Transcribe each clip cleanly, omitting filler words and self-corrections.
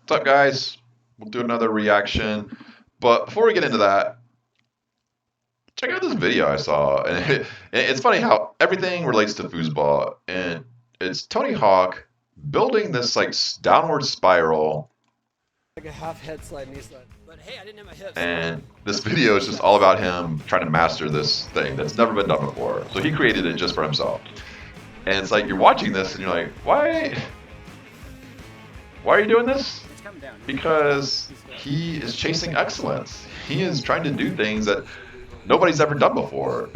What's up, guys? We'll do another reaction. But before we get into that, check out this video I saw. And it's funny how everything relates to foosball. And it's Tony Hawk building this like downward spiral. Like a half head slide, knee slide. But hey, I didn't have my hips. And this video is just all about him trying to master this thing that's never been done before. So he created it just for himself. And it's like you're watching this and you're like, why are you doing this? Because he is chasing excellence. He is trying to do things that nobody's ever done before,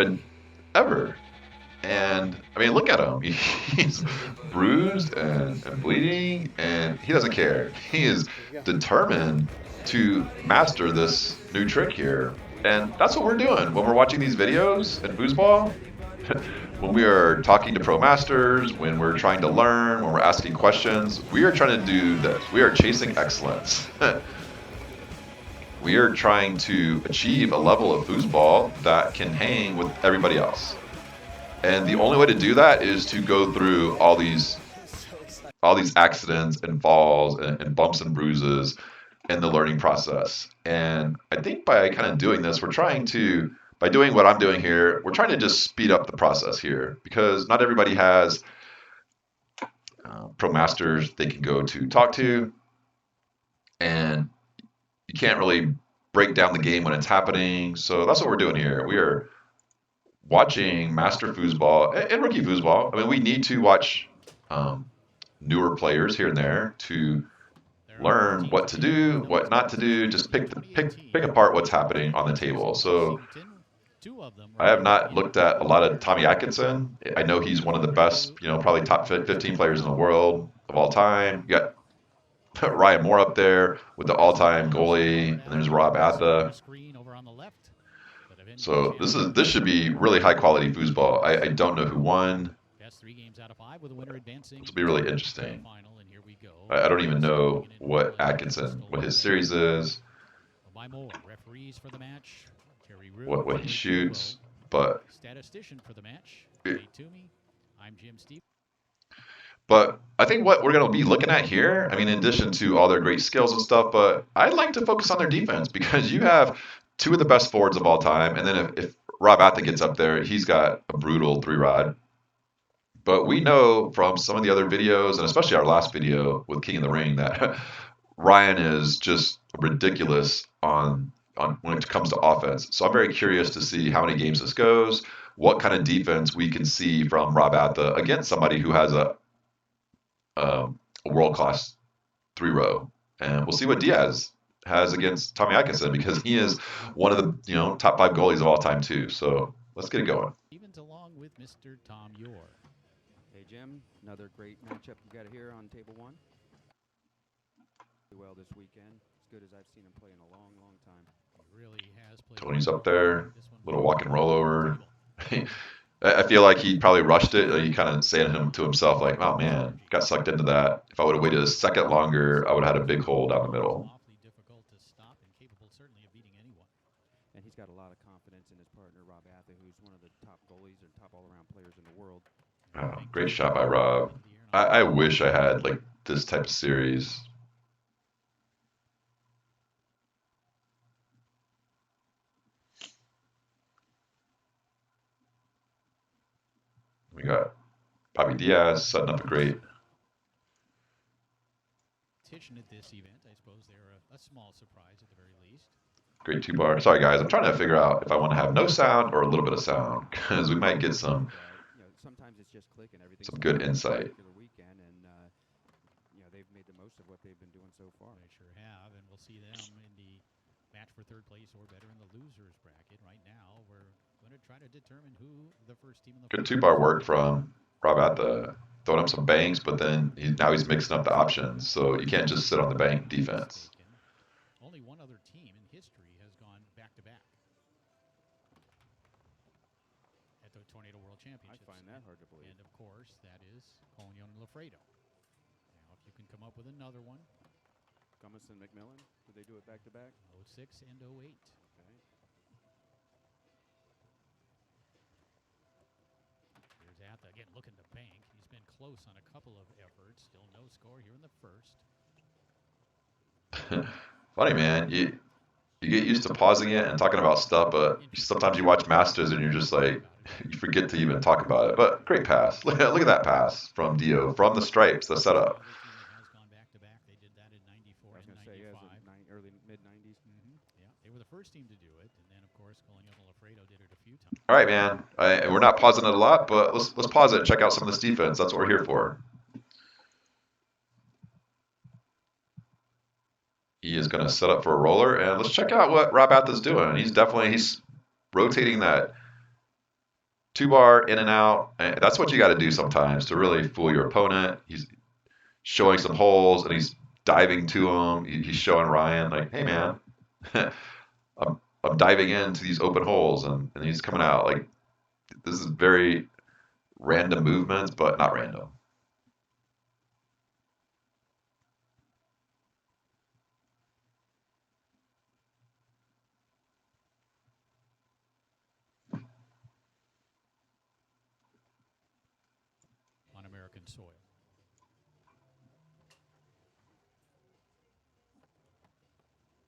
ever. And I mean, look at him. He's bruised and bleeding, and he doesn't care. He is determined to master this new trick here. And that's what we're doing when we're watching these videos in foosball. When we are talking to pro masters, when we're trying to learn, when we're asking questions, we are trying to do this. We are chasing excellence. We are trying to achieve a level of foosball that can hang with everybody else. And the only way to do that is to go through all these accidents and falls and bumps and bruises in the learning process. And I think by kind of doing this, by doing what I'm doing here, we're trying to just speed up the process here, because not everybody has pro masters they can go to talk to, and you can't really break down the game when it's happening. So that's what we're doing here. We are watching master foosball and rookie foosball. I mean, we need to watch newer players here and there to learn what to do, what not to do, just pick apart what's happening on the table. So I have not looked at a lot of Tommy Atkinson. I know he's one of the best, probably top 15 players in the world of all time. You got Ryan Moore up there with the all-time goalie, and there's Rob Atha. So this should be really high quality foosball. I don't know who won. This will be really interesting. I don't even know what his series is, what he shoots, but I think what we're going to be looking at here, I mean, in addition to all their great skills and stuff, but I'd like to focus on their defense, because you have two of the best forwards of all time, and then if Rob Atha gets up there, he's got a brutal 3-rod. But we know from some of the other videos, and especially our last video with King of the Ring, that Ryan is just ridiculous on when it comes to offense. So I'm very curious to see how many games this goes, what kind of defense we can see from Rob Atha against somebody who has a world-class 3-row. And we'll see what Diaz has against Tommy Atkinson, because he is one of the top 5 goalies of all time too. So let's get it going. Evens along with Mr. Tom Yore. Hey Jim, another great matchup you got here on table 1. Well this weekend, as good as I've seen him play in a long, long time. He really has played. Tony's up there, little walk and roll over. I feel like he probably rushed it. He kind of saying to himself, like, "Oh man, got sucked into that. If I would have waited a second longer, I would have had a big hole down the middle." Awfully difficult to stop and capable certainly of beating anyone. And he's got a lot of confidence in his partner, Rob Atha, who's one of the top goalies or top all-around players in the world. Oh, great shot by Rob. I wish I had like this type of series. We got MooreDiaz setting up a great. At this event, I suppose they're a small surprise at the very least. Great 2-bar. Sorry guys, I'm trying to figure out if I want to have no sound or a little bit of sound, because we might get some sometimes it's just click and everything. Some good insight. Weekend, and they've made the most of what they've been doing so far. They sure have, and we'll see them in the match for third place or better in the losers bracket. Right now, we're going to try to determine who the first team in the good 2-bar work from Rob Atha, throwing up some banks, but then now he's mixing up the options, so you can't just sit on the bank defense. Only one other team in history has gone back-to-back at the Tornado World Championships. I find that hard to believe. And of course, that is Colin Lafredo. Now, if you can come up with another one. Gummis and McMillan, did they do it back-to-back? 06 and 08. Okay. Here's Atha again looking to bank. He's been close on a couple of efforts. Still no score here in the first. Funny, man. You get used to pausing it and talking about stuff, but sometimes you watch Masters and you're just like, you forget to even talk about it. But great pass. Look at that pass from Dio, from the stripes, the setup. Has gone back to back. They did that in '94 I was and going to say, yeah, '95. early mid '90s. Yeah, they were the first team to do it, and then of course Colonial Alfredo did it a few times. All right, man. And we're not pausing it a lot, but let's pause it and check out some of this defense. That's what we're here for. He is going to set up for a roller, and let's check out what Rob Atha's doing. He's rotating that 2-bar in and out. And that's what you got to do sometimes to really fool your opponent. He's showing some holes, and he's diving to them. He's showing Ryan, like, hey, man, I'm diving into these open holes, and he's coming out. Like, this is very random movements, but not random. On American soil.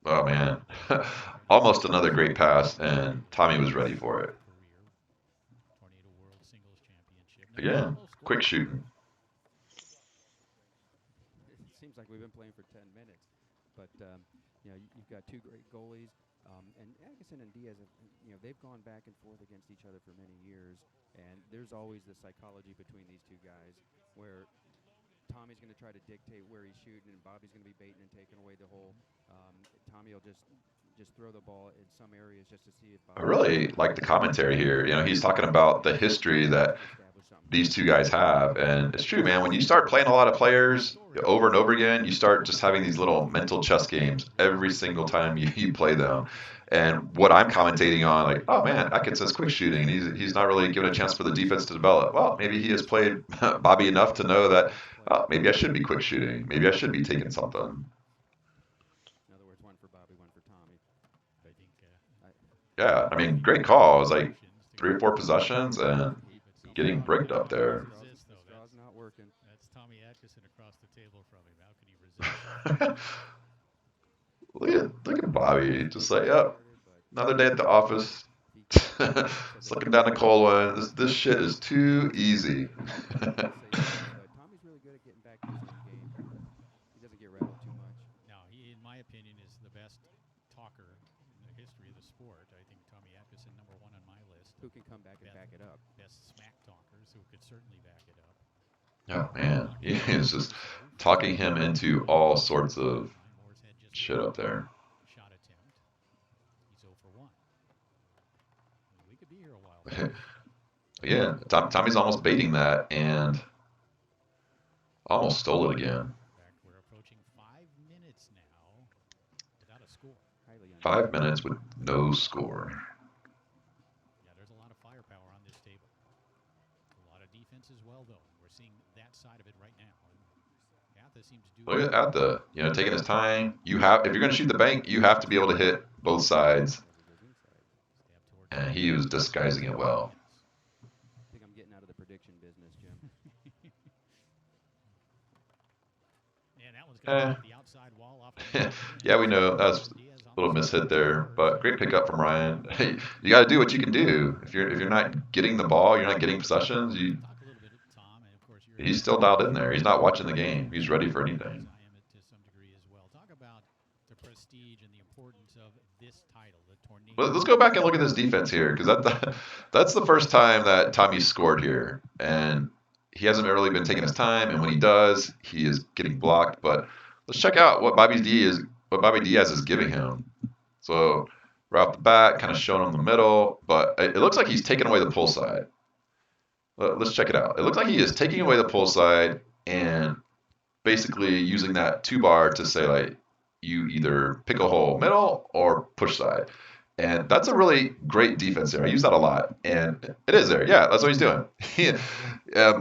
Oh, man. Almost another great pass, and Tommy was ready for it. Tornado World Singles Championship. Again, quick shooting. It seems like we've been playing for 10 minutes, but you know, you've got two great goalies, and Atkinson and Diaz, they've gone back and forth against each other for many years, and there's always the psychology between these two guys where Tommy's going to try to dictate where he's shooting, and Bobby's going to be baiting and taking away the hole. Tommy will just throw the ball in some areas just to see if Bobby. I really like the commentary here. He's talking about the history that these two guys have, and it's true, man. When you start playing a lot of players over and over again, you start just having these little mental chess games every single time you play them. And what I'm commentating on, like, oh man, Atkinson's quick shooting. He's not really given a chance for the defense to develop. Well, maybe he has played Bobby enough to know that maybe I should be quick shooting. Maybe I should be taking something. In other words, one for Bobby, one for Tommy. I think. Yeah, I mean, great call. It was like 3 or 4 possessions and getting bricked up there. Straw's not working. That's Tommy Atkinson across the table from him. How can he resist? Look at Bobby. Just like, yep, another day at the office. Just looking down the cold one. This shit is too easy. Tommy's really good at getting back to his own game. He doesn't get rattled too much. No, he, in my opinion, is the best talker in the history of the sport. I think Tommy Atkinson, #1 on my list. Who can come back and back it up? Best smack talkers who could certainly back it up. Oh man, he is just talking him into all sorts of shit up there. Shot attempt. He's 0 for 1. We could be here a while. Yeah, Tommy's almost baiting that and almost stole it again. In fact, we're approaching 5 minutes now without a score. 5 minutes with no score. Yeah, there's a lot of firepower on this table. A lot of defense as well, though. We're seeing that side of it right now. Atha seems to do. Look at Atha, taking his time. If you're going to shoot the bank, you have to be able to hit both sides. And he was disguising it well. I think I'm getting out of the prediction business, Jim. And that one's going to the outside wall off. Yeah, we know that's a little mishit there, but great pickup from Ryan. Hey, you got to do what you can do. If you're not getting the ball, you're not getting possessions. He's still dialed in there. He's not watching the game. He's ready for anything. I am it to some degree as well. Talk about the prestige and the importance of this title, the tornado. Let's go back and look at this defense here, because that's the first time that Tommy scored here, and he hasn't really been taking his time. And when he does, he is getting blocked. But let's check out what Bobby Diaz is giving him. So right off the bat, kind of showing him the middle, but it looks like he's taking away the pull side. Let's check it out. It looks like he is taking away the pull side and basically using that 2-bar to say, like, you either pick a hole middle or push side. And that's a really great defense there. I use that a lot. And it is there. Yeah, that's what he's doing.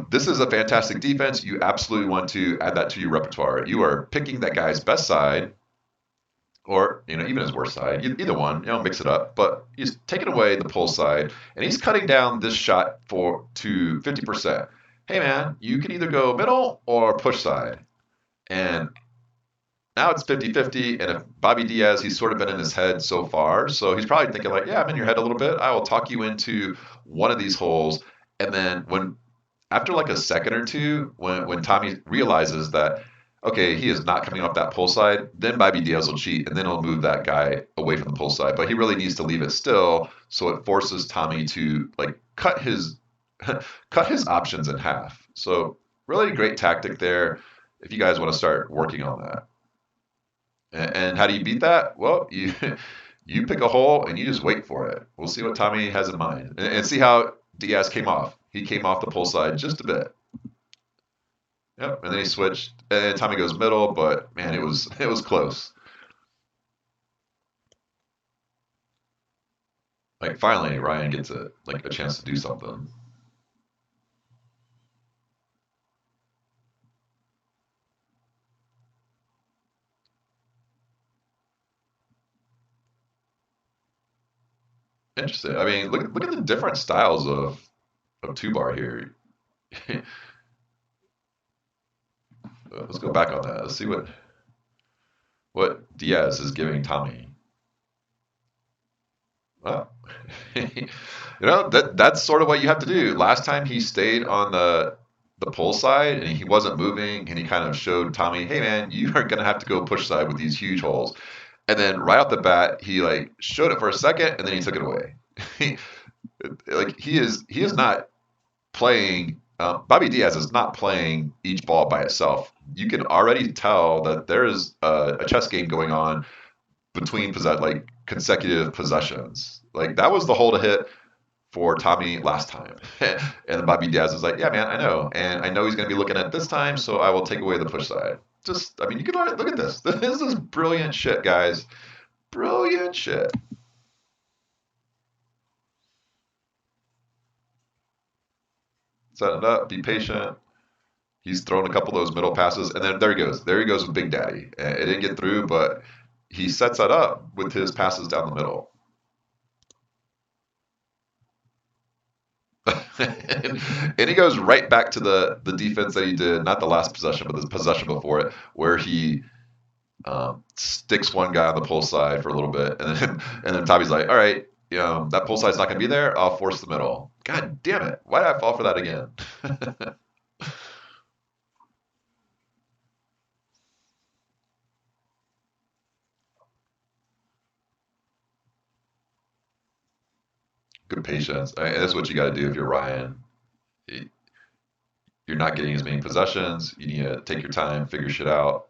This is a fantastic defense. You absolutely want to add that to your repertoire. You are picking that guy's best side, or even his worst side, either one, mix it up. But he's taking away the pull side, and he's cutting down this shot to 50%. Hey man, you can either go middle or push side, and now it's 50-50, and if Bobby Diaz, he's sort of been in his head so far, so he's probably thinking like, yeah, I'm in your head a little bit. I will talk you into one of these holes, and then after like a second or two, when Tommy realizes that, okay, he is not coming off that pull side, then Bobby Diaz will cheat, and then he'll move that guy away from the pull side. But he really needs to leave it still, so it forces Tommy to like cut his options in half. So really great tactic there if you guys want to start working on that. And how do you beat that? Well, you you pick a hole and you just wait for it. We'll see what Tommy has in mind, and see how Diaz came off. He came off the pull side just a bit. Yep, and then he switched, and Tommy goes middle, but man, it was close. Like finally, Ryan gets a chance to do something. Interesting. I mean, look at the different styles of two bar here. Let's go back on that. Let's see what Diaz is giving Tommy. Well, that's sort of what you have to do. Last time he stayed on the pull side and he wasn't moving, and he kind of showed Tommy, hey man, you are gonna have to go push side with these huge holes. And then right off the bat, he like showed it for a second and then he took it away. Like he is not playing. Bobby Diaz is not playing each ball by itself. You can already tell that there is a chess game going on between consecutive possessions. Like that was the hole to hit for Tommy last time. And then Bobby Diaz was like, yeah, man, I know. And I know he's going to be looking at this time, so I will take away the push side. I mean, you can look at this. This is brilliant shit, guys. Brilliant shit. Set it up, be patient. He's thrown a couple of those middle passes, and then there he goes. There he goes with Big Daddy. It didn't get through, but he sets that up with his passes down the middle. And he goes right back to the defense that he did, not the last possession, but the possession before it, where he sticks one guy on the pull side for a little bit, and then Tommy's like, all right, that pull side's not going to be there. I'll force the middle. God damn it. Why did I fall for that again? Good patience. I mean, that's what you got to do if you're Ryan. You're not getting as many possessions. You need to take your time, figure shit out,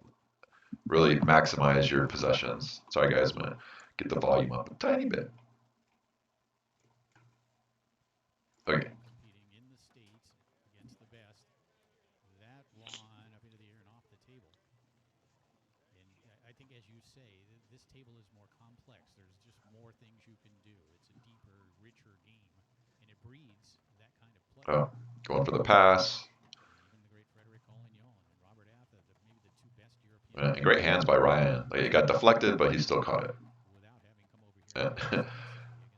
really maximize your possessions. Sorry, guys, I'm going to get the volume up a tiny bit. Okay. Competing in the States against the best. That one up into the air and off the table. And I think, as you say, this table is more complex. There's just more things you can do. It's a deeper, richer game, and it breeds that kind of play. Oh, going for the pass. Even the great Frederick Collignon and Robert Atha, maybe the two best European. And great hands by Ryan. Like, it got deflected, but he still caught it. Without having come over here.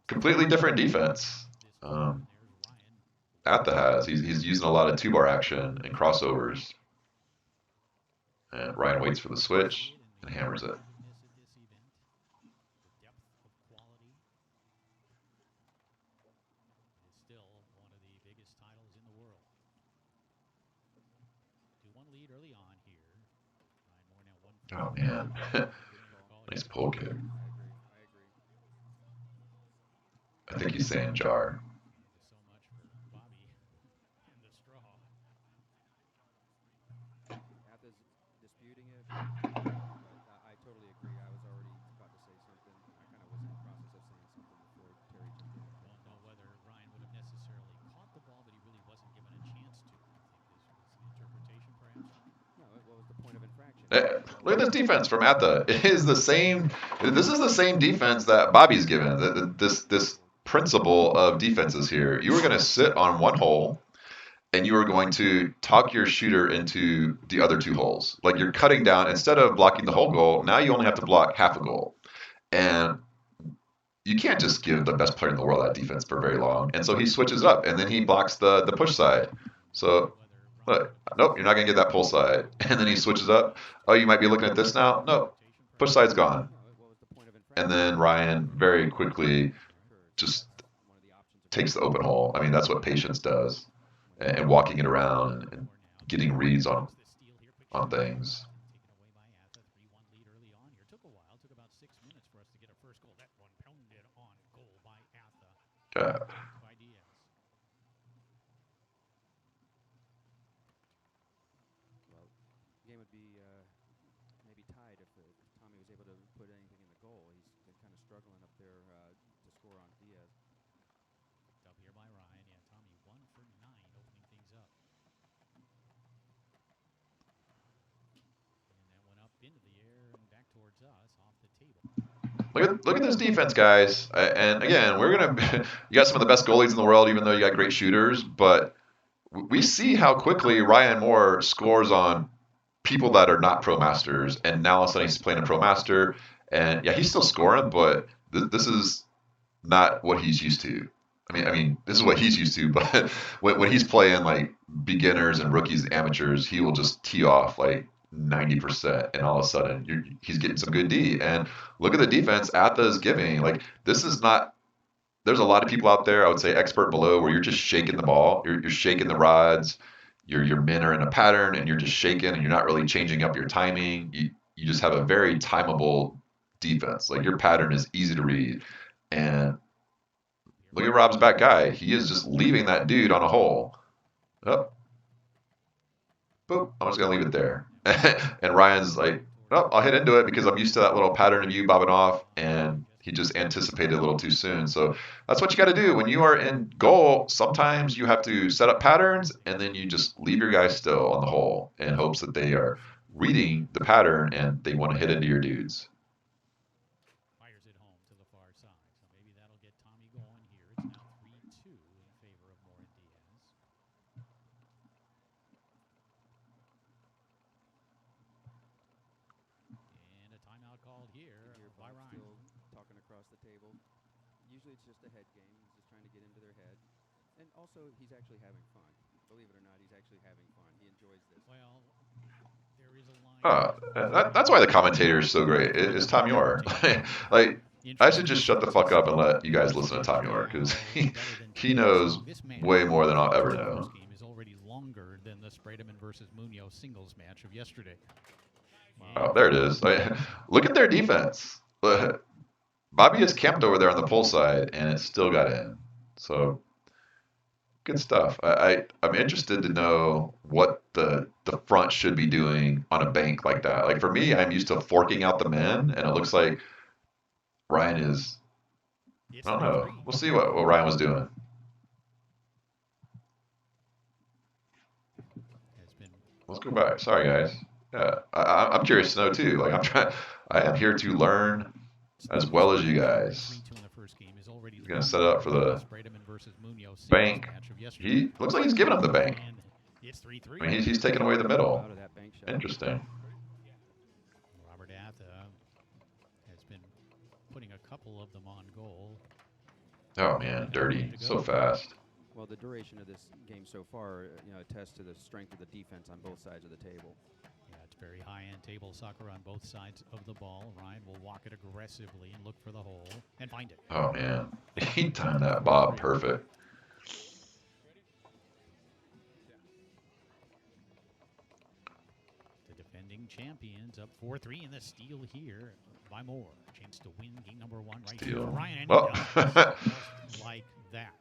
Completely different defense. AthaAdkisson he's using a lot of two-bar action and crossovers. And Ryan waits for the switch and hammers it. Oh man, nice pull kick. I think he's saying jar. Disputing it, but I totally agree. I was already about to say something. I kind of was in the process of saying something before Terry jumped in. Don't know whether Ryan would have necessarily caught the ball, but he really wasn't given a chance to. I think is the interpretation, perhaps. No, what was the point of infraction? Look at this defense from Atha. It is the same. This is the same defense that Bobby's given. This principle of defenses here. You were going to sit on one hole, and you are going to talk your shooter into the other two holes. Like you're cutting down, instead of blocking the whole goal, now you only have to block half a goal. And you can't just give the best player in the world that defense for very long. And so he switches it up, and then he blocks the push side. So Look, nope, you're not gonna get that pull side. And then he switches up. Oh, you might be looking at this now. Nope, push side's gone. And then Ryan very quickly just takes the open hole. I mean, that's what patience does, and walking it around and getting reads on things. Yeah. Well, the game would be maybe tied if Tommy was able to put anything in the goal. They're kind of struggling up there to score on Diaz. Up here by Ryan. Yeah, Tommy 1 for 9 opening things up. And that went up into the air and back towards us off the table. Look at this defense, guys. And again, we're gonna you got some of the best goalies in the world, even though you got great shooters. But we see how quickly Ryan Moore scores on people that are not pro masters, and now all of a sudden he's playing a pro master, and yeah, he's still scoring, but this is not what he's used to. I mean, this is what he's used to, but when he's playing like beginners and rookies, and amateurs, he will just tee off like 90%, and all of a sudden he's getting some good D. And look at the defense Atha is giving. Like, this is not. There's a lot of people out there, I would say expert below, where you're just shaking the ball, you're shaking the rods, your men are in a pattern, and you're just shaking, and you're not really changing up your timing. You just have a very timable defense. Like, your pattern is easy to read, and look at Rob's back guy. He is just leaving that dude on a hole. Oh. Boop. I'm just going to leave it there. And Ryan's like, oh, I'll hit into it because I'm used to that little pattern of you bobbing off. And he just anticipated a little too soon. So that's what you got to do. When you are in goal, sometimes you have to set up patterns and then you just leave your guys still on the hole in hopes that they are reading the pattern and they want to hit into your dudes. Fires it home to the far side. So maybe that'll get Tommy going here. It's now 3-2 in favor of MooreDiaz. And a timeout called here by Ryan. Talking across the table. Usually it's just a head game. He's just trying to get into their head. And also, he's actually having fun. Believe it or not, he's actually having fun. He enjoys this. Well, there is a line. That's why the commentator is so great. It's Tom Yore. Like, I should just shut the fuck up and let you guys listen to Tom Yore because he knows way more than I'll ever know. This game is already longer than the Sprademan versus Munoz singles match of yesterday. Oh, there it is. Look at their defense. Bobby is camped over there on the pull side, and it still got in. So, good stuff. I'm interested to know what the front should be doing on a bank like that. Like, for me, I'm used to forking out the men, and it looks like Ryan is. I don't know. We'll see what Ryan was doing. Let's go back. Sorry, guys. Yeah, I'm curious to know too. Like, I am here to learn as well as you guys. He's gonna set up for the bank. He looks like he's giving him the bank. I mean, he's taking away the middle. Interesting. Robert Atha has been putting a couple of them on goal. Oh man, dirty, so fast. Well, the duration of this game so far, attests to the strength of the defense on both sides of the table. Yeah, it's very high-end table soccer on both sides of the ball. Ryan will walk it aggressively and look for the hole and find it. Oh man, he timed that bob perfect. The defending champions up 4-3 in the steal here by Moore. Chance to win game number 1 right Steal. here. Ryan, Oh. just like that.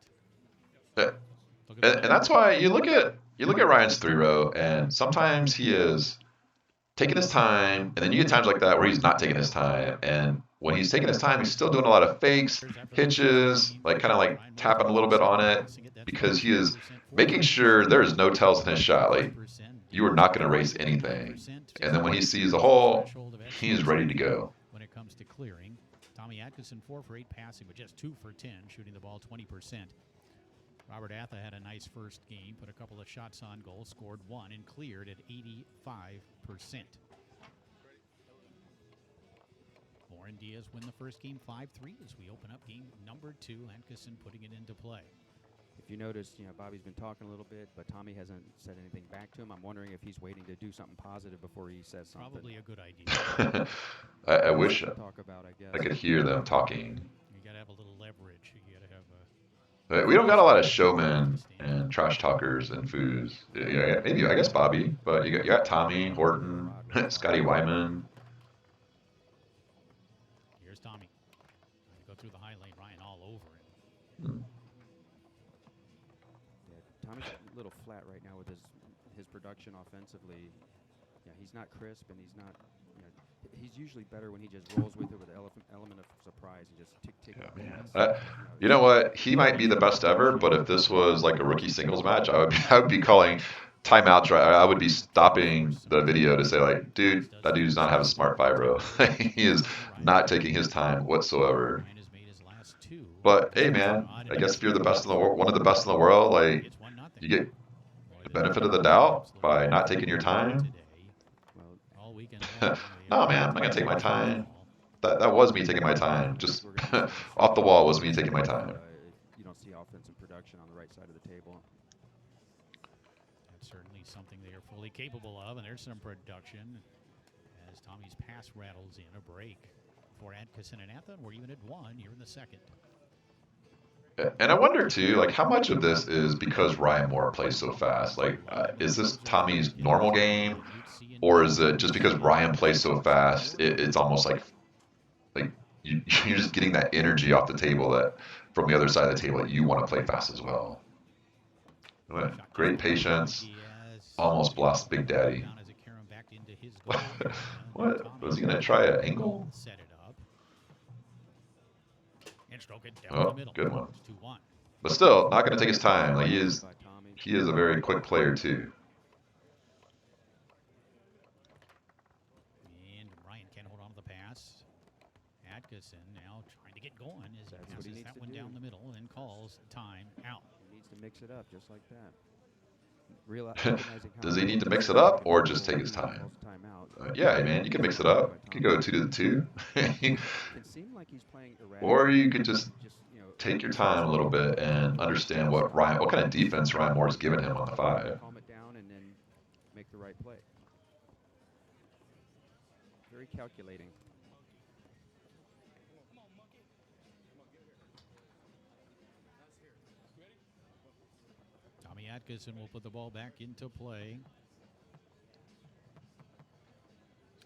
And that's why you look at Ryan's 3-row, and sometimes he is taking his time, and then you get times like that where he's not taking his time. And when he's taking his time, he's still doing a lot of fakes, hitches, like kind of like tapping a little bit on it, because he is making sure there is no tells in his shot. Like, you are not going to race anything. And then when he sees the hole, he is ready to go. When it comes to clearing, Tommy Atkinson 4 for 8 passing, with just 2 for 10, shooting the ball 20%. Robert Atha had a nice first game, put a couple of shots on goal, scored 1, and cleared at 85%. MooreDiaz win the first game 5-3 as we open up game number 2. Adkisson putting it into play. if you notice, Bobby's been talking a little bit, but Tommy hasn't said anything back to him. I'm wondering if he's waiting to do something positive before he says something. Probably a good idea. I wish Talk about, I guess. I could hear them talking. You got to have a little leverage. You got to have a. We don't got a lot of showmen and trash talkers and foos. Yeah, maybe I guess Bobby, but you got Tommy, Horton, Scotty Wyman. Here's Tommy. Go through the high lane, Ryan all over it. Yeah, Tommy's a little flat right now with his production offensively. Yeah, he's not crisp, and he's not. He's usually better when he just rolls with it with an element of surprise and just tick. Yeah, man. You know what? He might be the best ever, but if this was like a rookie singles match, I would be calling timeouts. Right, I would be stopping the video to say like, dude, that dude does not have a smart vibro. He is not taking his time whatsoever. But hey, man, I guess if you're the best in the world, one of the best in the world, like you get the benefit of the doubt by not taking your time. No, man, I'm not gonna take my time. That was me taking my time. Just off the wall was me taking my time. You don't see offensive production on the right side of the table. That's certainly something they are fully capable of, and there's some production as Tommy's pass rattles in a break for AthaAdkisson and Atha. We're even at 1 here in the second. And I wonder too, like how much of this is because Ryan Moore plays so fast? Like, is this Tommy's normal game, or is it just because Ryan plays so fast? It's almost like you're just getting that energy off the table that from the other side of the table that you want to play fast as well. Great patience, almost blast Big Daddy. What was he gonna try an angle? Oh, good one. But still, not going to take his time. Like he is a very quick player too. And Ryan can't hold on to the pass. AthaAdkisson now trying to get going as he passes that one down the middle and calls time out. He needs to mix it up just like that. Does he need to mix it up or just take his time? Yeah, man, you can mix it up. You could go 2 to the 2. Or you could just take your time a little bit and understand what kind of defense Ryan Moore's given him on the 5. Calm it down and then make the right play. Very calculating. Tommy AthaAdkisson will put the ball back into play.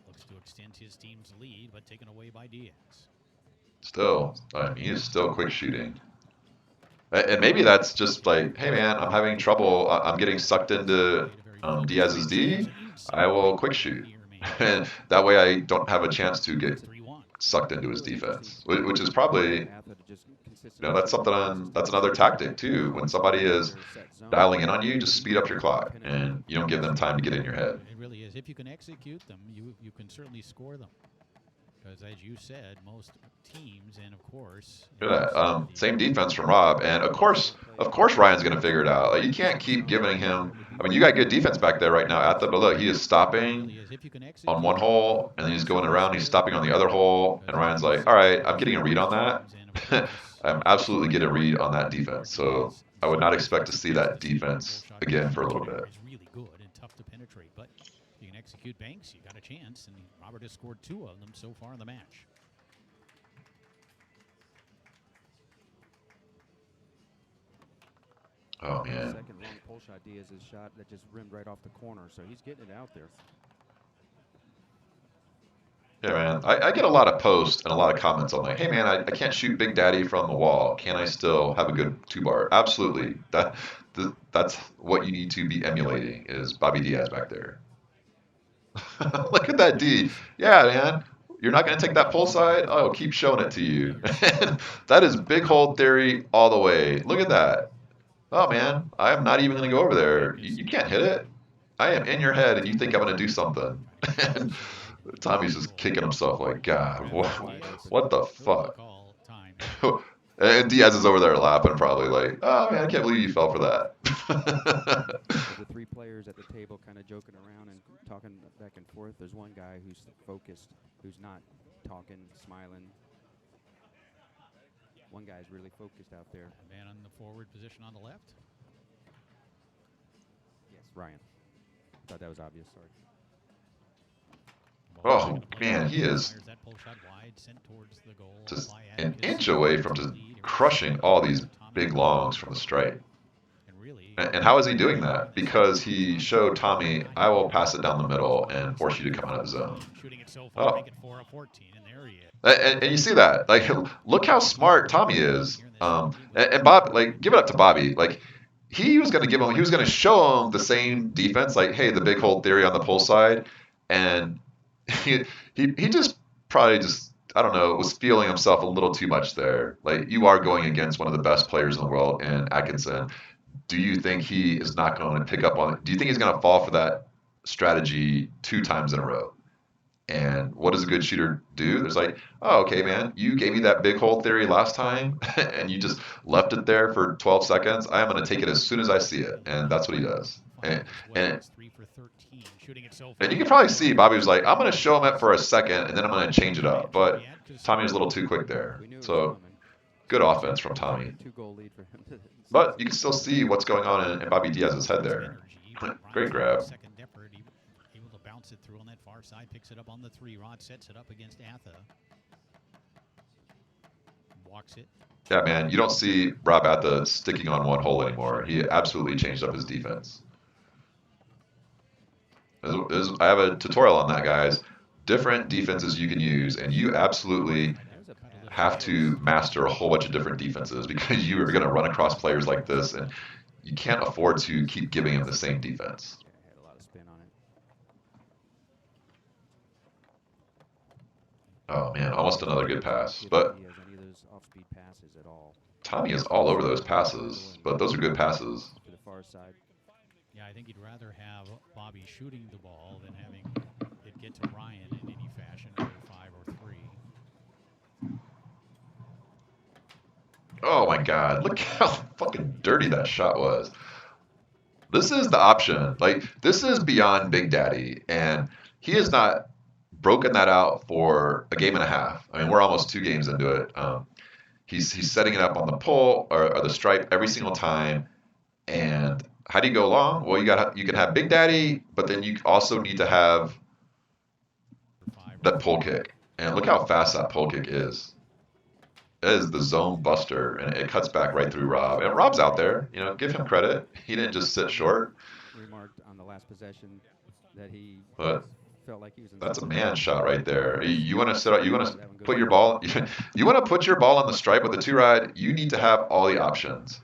Looks to extend his team's lead, but taken away by Diaz. Still, he is still quick shooting. And maybe that's just like, hey man, I'm having trouble. I'm getting sucked into Diaz's D. I will quick shoot. And that way I don't have a chance to get sucked into his defense, which is probably, that's another tactic too. When somebody is dialing in on you, just speed up your clock and you don't give them time to get in your head. It really is. If you can execute them, you can certainly score them. Because as you said, most teams, and of course, look at that. Same defense from Rob, and of course Ryan's gonna figure it out. Like you can't keep giving him. I mean, you got good defense back there right now, Atha, but look, he is stopping on one hole, and then he's going around. He's stopping on the other hole, and Ryan's like, "All right, I'm getting a read on that. I'm absolutely getting a read on that defense." So I would not expect to see that defense again for a little bit. It's really good and tough to penetrate, but you can execute banks, you got a chance, and Robert has scored 2 of them so far in the match. Oh man. Second long pull shot, Diaz's shot that just rimmed right off the corner, so he's getting it out there. Yeah, man. I get a lot of posts and a lot of comments on like, hey man, I can't shoot Big Daddy from the wall. Can I still have a good 2-bar? Absolutely. That's what you need to be emulating is Bobby Diaz back there. Look at that D. Yeah, man. You're not going to take that pull side? Oh, keep showing it to you. That is big hold theory all the way. Look at that. Oh, man. I am not even going to go over there. You can't hit it. I am in your head, and you think I'm going to do something. Tommy's just kicking himself like, God, what the fuck? And Diaz is over there laughing, probably like, oh, man, I can't believe you fell for that. The 3 players at the table kind of joking around and talking back and forth. There's one guy who's focused, who's not talking, smiling. one guy's really focused out there. Man on the forward position on the left. Yes, Ryan. Thought that was obvious. Sorry. Oh, man, he is just an inch away from just crushing all these big longs from the stripe. And how is he doing that? Because he showed Tommy, I will pass it down the middle and force you to come out of the zone. Oh. And you see that. Like, look how smart Tommy is. And Bob, like, give it up to Bobby. Like, he was going to show him the same defense, like, hey, the big hole theory on the pull side. And he just probably just, I don't know, was feeling himself a little too much there. Like, you are going against one of the best players in the world in Atkinson. Do you think he is not going to pick up on it? Do you think he's going to fall for that strategy 2 times in a row? And what does a good shooter do? There's like, oh, okay, man, you gave me that big hole theory last time, and you just left it there for 12 seconds. I am going to take it as soon as I see it, and that's what he does. And you can probably see Bobby was like, I'm going to show him it for a second, and then I'm going to change it up. But Tommy was a little too quick there. So good offense from Tommy. But you can still see what's going on in Bobby Diaz's head there. Great grab. Able to bounce it through on that far side, picks it up on the 3-rod, sets it up against Atha. Walks it. Yeah, man, you don't see Rob Atha sticking on one hole anymore. He absolutely changed up his defense. I have a tutorial on that, guys. Different defenses you can use, and you absolutely have to master a whole bunch of different defenses because you are going to run across players like this, and you can't afford to keep giving him the same defense. Had a lot of spin on it. Oh man, almost another good pass. But Tommy is all over those passes, but those are good passes. To the far side. Yeah, I think he'd rather have Bobby shooting the ball than having it get to Ryan in any fashion, or 5 or 3. Oh my God, look how fucking dirty that shot was. This is the option. Like, this is beyond Big Daddy, and he has not broken that out for a game and a half. I mean, we're almost 2 games into it. He's setting it up on the pull or the stripe every single time. And how do you go long? Well, you can have Big Daddy, but then you also need to have that pull kick. And look how fast that pull kick is. That is the zone buster, and it cuts back right through Rob. And Rob's out there. You know, give him credit. He didn't just sit short. Remarked on the last possession that he But felt like he was in that's a man shot right there. You want to sit out. You want to put your ball. You want to put your ball on the stripe with the 2-rod. You need to have all the options.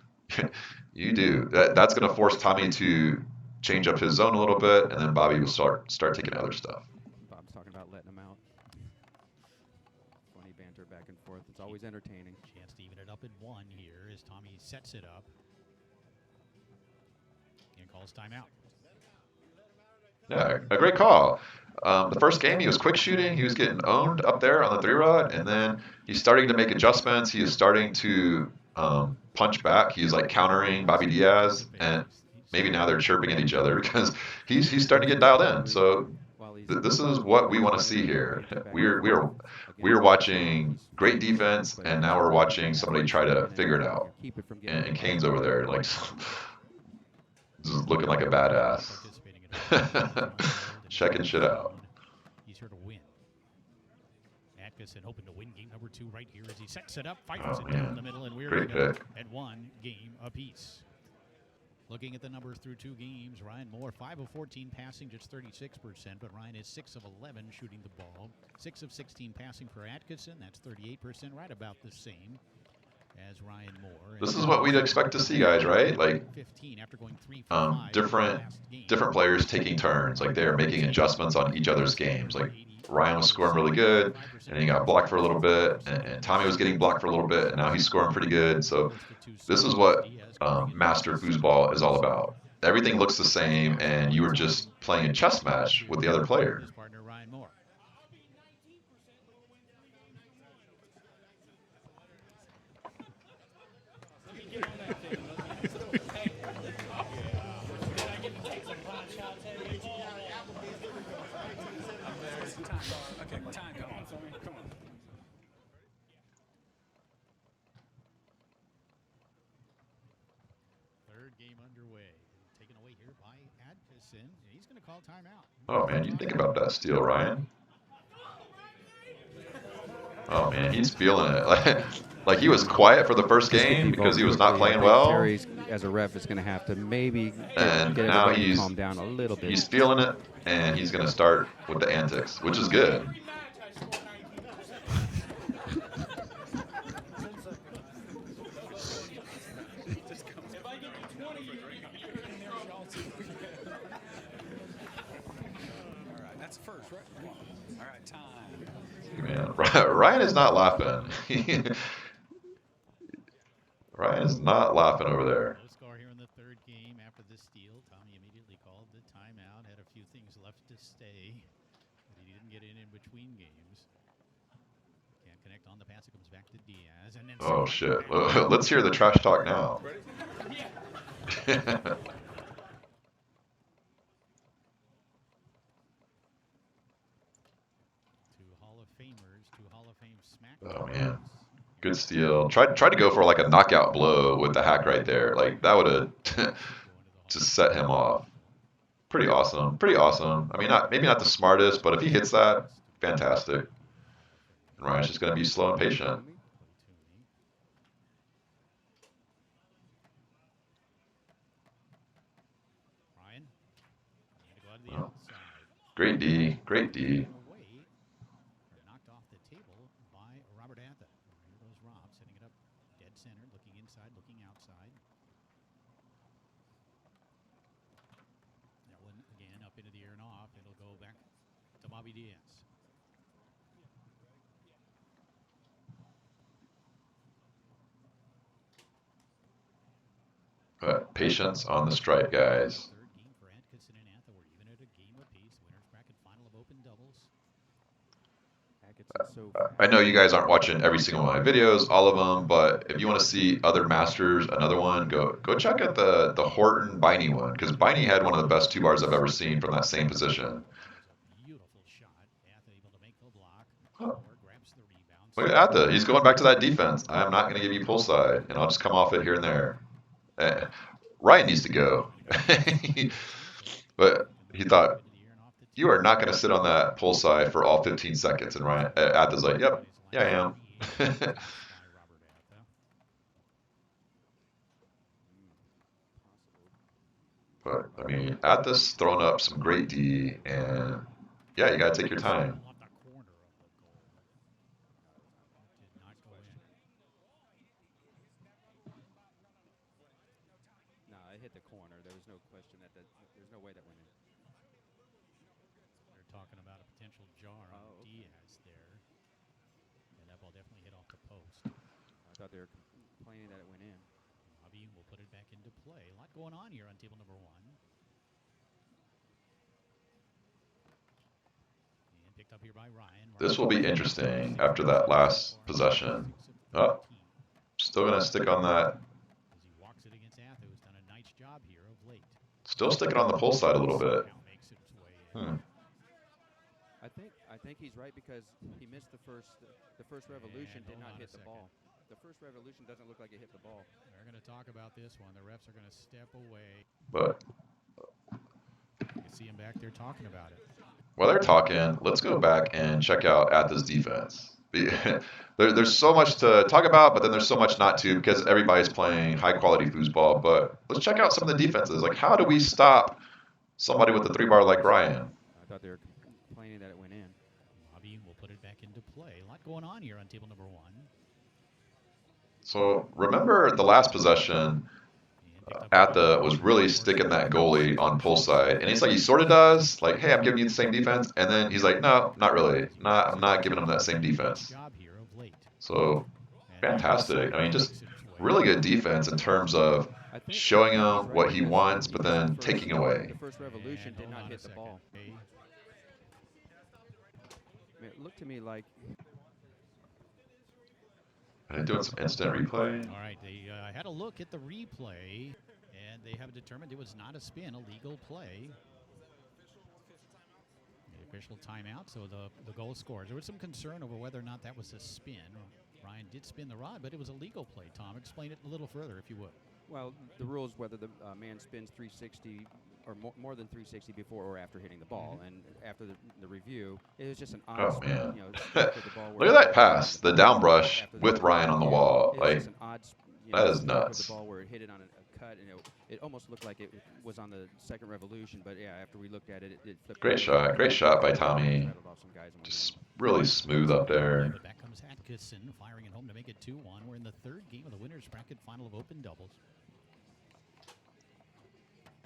You do. That's going to force Tommy to change up his zone a little bit, and then Bobby will start taking other stuff. Bob's talking about letting him out. Funny banter back and forth. It's always entertaining. Chance to even it up at 1 here as Tommy sets it up and calls timeout. Yeah, a great call. The first game, he was quick shooting. He was getting owned up there on the 3-rod, and then he's starting to make adjustments. He is starting to punch back. He's like countering Bobby Diaz, and maybe now they're chirping at each other because he's starting to get dialed in. So this is what we want to see here. We're watching great defense, and now we're watching somebody try to figure it out. And Kane's over there like just looking like a badass. Checking shit out. He's here to win. Atkinson hoping to win game number 2 right here as he sets it up, fires it down the middle, and we're at 1 game apiece. Looking at the numbers through 2 games, Ryan Moore 5 of 14 passing, just 36%, but Ryan is 6 of 11 shooting the ball, 6 of 16 passing for Atkinson. That's 38%, right about the same as Ryan Moore. This is what we'd expect to see, guys, right? Like 15 after going 3 for 5 different players taking turns, like they're making adjustments on each other's games. Like Ryan was scoring really good, and he got blocked for a little bit, and Tommy was getting blocked for a little bit, and now he's scoring pretty good. So this is what Master Foosball is all about. Everything looks the same, and you were just playing a chess match with the other player. game underway. Taken away here by Adkisson. He's going to call timeout. Oh man, you think about that steal, Ryan. Oh man, he's feeling it. Like he was quiet for the first game because he was not playing well. Terry's, as a ref, is going to have to maybe And get now everybody to calm down a little bit. he's feeling it, and he's going to start with the antics, which is good. That's first, right? All right, time. Man, Ryan is not laughing. Ryan is not laughing over there. No score here in the third game after the steal. Tommy immediately called the timeout. Had a few things left to stay, but he didn't get in between games. Can't connect on the pass. It comes back to Diaz. And then Oh shit! Let's hear the trash talk now. Hall of Famers, two Hall of Fame smack. Oh man, good steal. Tried to go for like a knockout blow with the hack right there. Like that would have just set him off. Pretty awesome. Pretty awesome. I mean, maybe not the smartest, but if he hits that, fantastic. And Ryan's just gonna be slow and patient. Ryan, to go out to the outside. Great D. Great D. Away, knocked off the table by Robert Atha. Here goes Rob, setting it up dead center, looking inside, looking outside. That one again up into the air and off. It'll go back to MooreDiaz. But patience on the stripe, guys. Third game for Adkisson and Atha. We're even at a game apiece. Winners bracket final of open doubles. I know you guys aren't watching every single one of my videos, all of them, but if you want to see other masters, another one, go check out the Horton Biney one, because Biney had one of the best 2-bars I've ever seen from that same position. Beautiful shot. Atha able to make the block. Huh. Grabs the rebound. Look at Atha. He's going back to that defense. I'm not going to give you pull side, and I'll just come off it here and there. Ryan needs to go. But he thought, you are not going to sit on that pull side for all 15 seconds. And Ryan, Atha's like, yep, yeah, I am. But, I mean, Atha's thrown up some great D, and yeah, you got to take your time. No, it hit the corner. There was no question that there's no way that went in. They're talking about a potential jar on Diaz there. And that ball definitely hit off the post. I thought they were complaining that it went in. Bobby will put it back into play. A lot going on here on table number one. And picked up here by Ryan. This will be interesting after that last possession. Oh, still going to stick on that. As he walks it against Atha, who's done a nice job here of late. Still sticking on the pull side a little bit. I think he's right because he missed the first revolution, did not hit the ball. The first revolution doesn't look like it hit the ball. They're going to talk about this one. The refs are going to step away. But You can see him back there talking about it. while they're talking, let's go back and check out Atha's defense. There's so much to talk about, but then there's so much not to because everybody's playing high-quality foosball. But let's check out some of the defenses. Like, how do we stop somebody with a 3-bar like Ryan? I thought they were complaining that it went in. Bobby will put it back into play. A lot going on here on table number one. So remember the last possession, Atha was really sticking that goalie on pull side, and he's like, he sort of does, like, hey, I'm giving you the same defense, and then he's like, no, not really, I'm not giving him that same defense. So fantastic. I mean, just really good defense in terms of showing him what he wants, but then taking away. The first revolution did not hit the ball. I mean, it looked to me like. Are they doing some instant replay? All right, they had a look at the replay, and they have determined it was not a spin, a legal play. The official timeout, so the goal scores. There was some concern over whether or not that was a spin. Ryan did spin the rod, but it was a legal play. Tom, explain it a little further, if you would. Well, the rule is whether the man spins 360 or more than 360 before or after hitting the ball. And after the review, it was just an odd, Oh man. stroke of the ball. Look at that pass, the down brush with Ryan on the wall. It was Like, just an odd, that is stroke of nuts. the ball where it hit it on a cut, and it almost looked like it was on the second revolution. But yeah, after we looked at it, it flipped. Great shot by Tommy. Just really smooth up there. But back comes Atkinson firing it home to make it 2-1. We're in the third game of the winners bracket final of open doubles.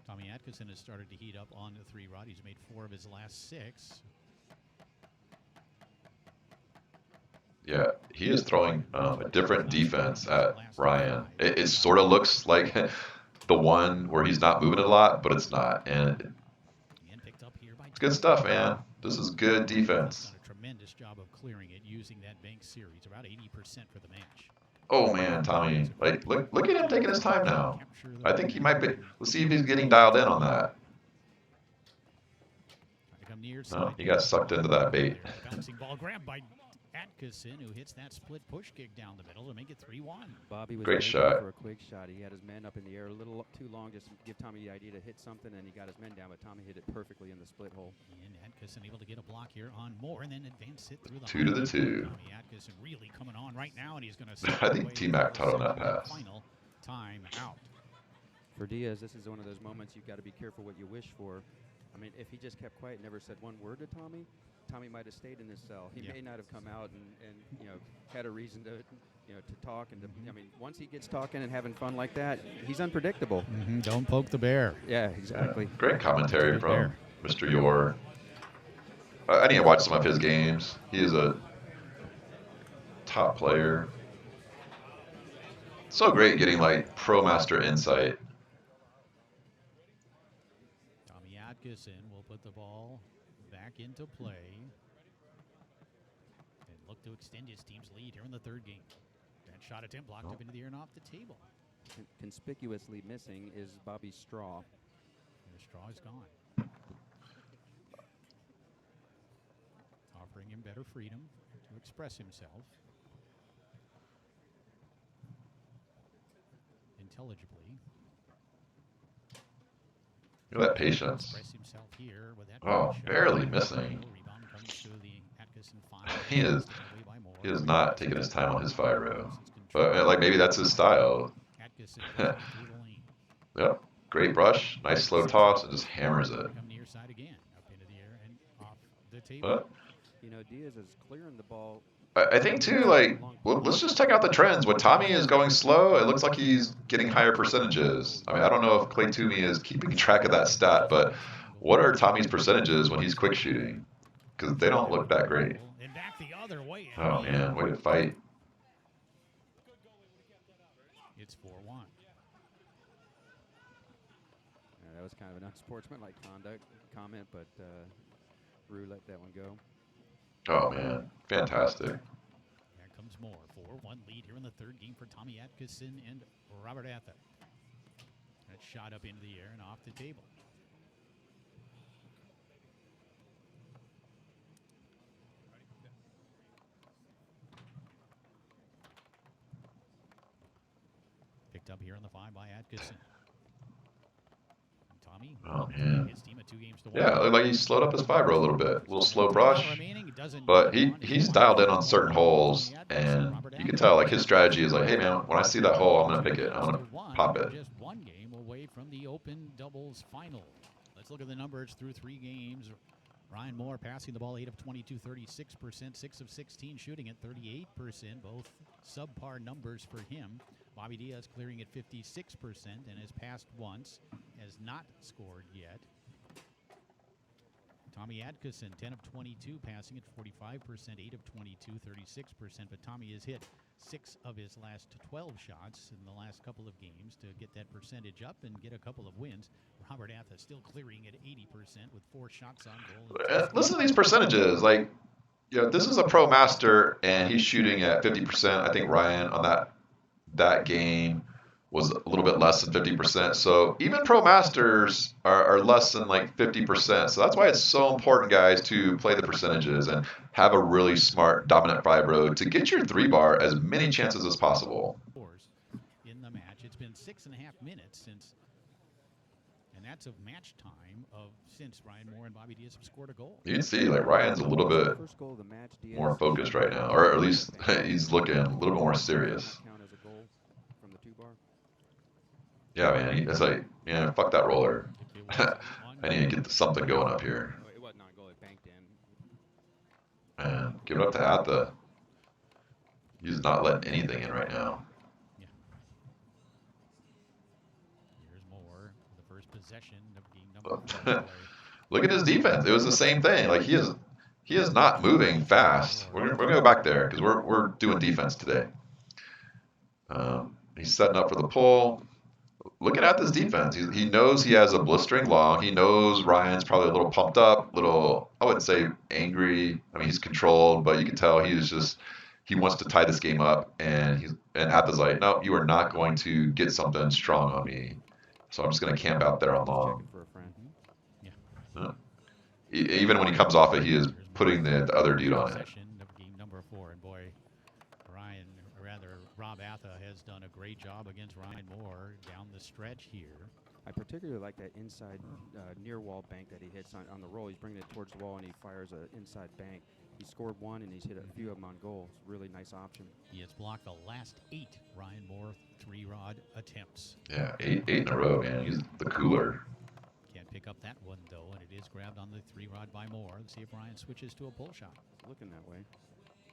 Tommy Atkinson has started to heat up on the 3-rod. He's made 4 of his last 6. Yeah, he is throwing a different defense at Ryan. It sort of looks like the one where he's not moving a lot, but it's not. And it's good stuff, man. This is good defense. Done a tremendous job of clearing it using that bank series, about 80% for the match. Oh man, Tommy! Like, look at him taking his time now. I think he might be. Let's see if he's getting dialed in on that. No, he got sucked into that bait. Bouncing ball grabbed by Atkinson, who hits that split push kick down the middle to make it 3-1. Bobby was Great waiting shot. for a quick shot. He had his men up in the air a little too long, just to give Tommy the idea to hit something, and he got his men down, but Tommy hit it perfectly in the split hole. And Atkinson able to get a block here on Moore, and then advance it through the 2 to the 2. Tommy Atkinson really coming on right now, and he's going to. I think T-Mac taught him that pass. Final time out. For Diaz, this is one of those moments you've got to be careful what you wish for. I mean, if he just kept quiet, never said one word to Tommy, Tommy might have stayed in his cell. He may not have come out and had a reason to to talk and to, I mean, once he gets talking and having fun like that, he's unpredictable. Don't poke the bear. Yeah, exactly. Great commentary from Mr. Yore. I need to watch some of his games. He is a top player. So great getting like pro master insight. Tommy Atkinson will put the ball back into play and look to extend his team's lead here in the third game. That shot attempt blocked up into the air and off the table. Conspicuously missing is Bobby's straw. And the straw is gone. Offering him better freedom to express himself intelligibly. Look at that patience. Express himself here with that Oh, shot. barely missing. Rebound comes to the Atkinson five. He is not taking his time on his fire row. But like maybe that's his style. Atkinson through the lane. Yep. Great brush, nice slow toss, and just hammers it. Come near side again, up into the air and off the table. But Diaz is clearing the ball. I think too, like, well, let's just check out the trends. When Tommy is going slow, it looks like he's getting higher percentages. I mean, I don't know if Clay Toomey is keeping track of that stat, but what are Tommy's percentages when he's quick shooting? Because they don't look that great. And back the other way. Oh man, way to fight. It's 4-1. That was kind of an unsportsmanlike comment, but Rue let that one go. Oh man, fantastic. Here comes Moore. 4-1 lead here in the third game for Tommy Atkinson and Robert Atha. That shot up into the air and off the table. Picked up here on the 5 by Atkinson. Tommy, Oh man. his team at 2 games to 1. Yeah, like he slowed up his fiber a little bit. A little slow brush. But he's dialed in on certain holes, and you can tell like his strategy is like, hey man, when I see that hole, I'm gonna pick it. I'm gonna pop it. Just 1 game away from the open doubles final. Let's look at the numbers through 3 games. Ryan Moore passing the ball 8 of 22, 36%, 6 of 16 shooting at 38%, both subpar numbers for him. Bobby Diaz clearing at 56% and has passed once, has not scored yet. Tommy Atkinson, 10 of 22, passing at 45%, 8 of 22, 36%. But Tommy has hit 6 of his last 12 shots in the last couple of games to get that percentage up and get a couple of wins. Robert Atha still clearing at 80% with 4 shots on goal. Listen to these percentages. Like, this is a pro master, and he's shooting at 50%. I think Ryan on that game was a little bit less than 50%. So even pro masters are less than like 50%. So that's why it's so important, guys, to play the percentages and have a really smart dominant vibro to get your 3-bar as many chances as possible. In the match, It's been 6.5 minutes since, and that's of match time since Ryan Moore and Bobby Diaz have scored a goal. You can see like Ryan's a little bit First goal of the match, Diaz more focused right now, or at least he's looking a little bit more serious. Count as a goal from the 2-bar. Yeah, man, it's like, yeah, fuck that roller. I need to get something going up here. It wasn't on goal, it banked in. Man, give it up to Atha. He's not letting anything in right now. Yeah. Here's Moore, the first possession of game number 4. Look at his defense. It was the same thing. Like he is not moving fast. We're gonna go back there because we're doing defense today. He's setting up for the pull. Looking at this defense, he knows he has a blistering long. He knows Ryan's probably a little pumped up, little, I wouldn't say angry. I mean, he's controlled, but you can tell he wants to tie this game up. And Atha's like, no, you are not going to get something strong on me. So I'm just going to camp out there on long. Even when he comes off it, he is putting the other dude on it. Game number 4, and boy, Rob Atha has done a great job against Ryan Moore down the stretch here. I particularly like that inside near wall bank that he hits on the roll. He's bringing it towards the wall and he fires an inside bank. He scored one and he's hit a few of them on goal. It's a really nice option. He has blocked the last 8 Ryan Moore 3-rod attempts. Yeah, eight in a row, man. He's the cooler. Can't pick up that one though, and it is grabbed on the 3-rod by Moore. Let's see if Ryan switches to a pull shot. Looking that way.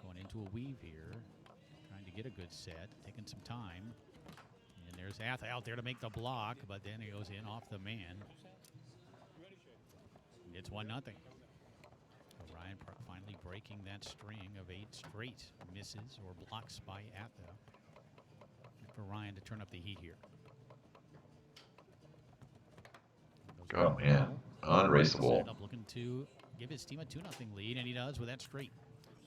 Going into a weave here. Trying to get a good set, taking some time. And there's Atha out there to make the block, but then he goes in off the man. It's 1-0. Ryan finally breaking that string of 8 straight misses or blocks by Atha. For Ryan to turn up the heat here. Oh man, unraceable. Looking to give his team a 2-0 lead, and he does with that straight.